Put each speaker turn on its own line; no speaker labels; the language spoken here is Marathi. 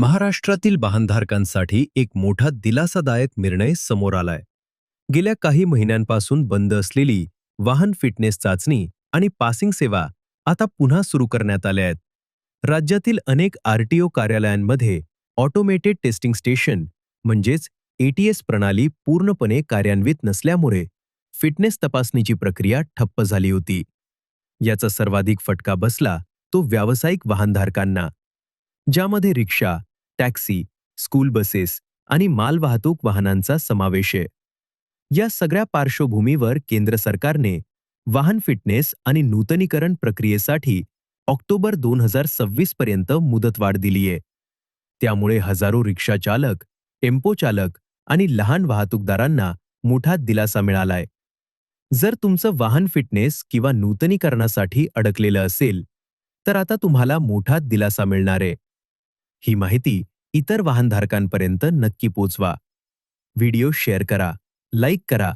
महाराष्ट्रातील वाहनधारकांसाठी एक मोठा दिलासादायक निर्णय समोर आलाय. गेल्या काही महिन्यांपासून बंद असलेली वाहन फिटनेस चाचणी आणि पासिंग सेवा आता पुन्हा सुरू करण्यात आल्या आहेत. राज्यातील अनेक आरटीओ कार्यालयांमध्ये ऑटोमेटेड टेस्टिंग स्टेशन म्हणजेच एटीएस प्रणाली पूर्णपणे कार्यान्वित नसल्यामुळे फिटनेस तपासणीची प्रक्रिया ठप्प झाली होती. याचा सर्वाधिक फटका बसला तो व्यावसायिक वाहनधारकांना, ज्यामध्ये रिक्षा, टॅक्सी, स्कूल बसेस आणि मालवाहतूक वाहनांचा समावेश आहे. या सगळ्या पार्श्वभूमीवर केंद्र सरकारने वाहन फिटनेस आणि नूतनीकरण प्रक्रियेसाठी ऑक्टोबर 2026 पर्यंत मुदतवाढ दिली आहे. त्यामुळे हजारो रिक्षा चालक, टेम्पो चालक आणि लहान वाहतूकदारांना मोठा दिलासा मिळालाय. जर तुमचं वाहन फिटनेस किंवा नूतनीकरणासाठी अडकलेलं असेल, तर आता तुम्हाला मोठा दिलासा मिळणार आहे. ही माहिती इतर वाहनधारकांपर्यंत नक्की पोचवा. व्हिडिओ शेअर करा, लाईक करा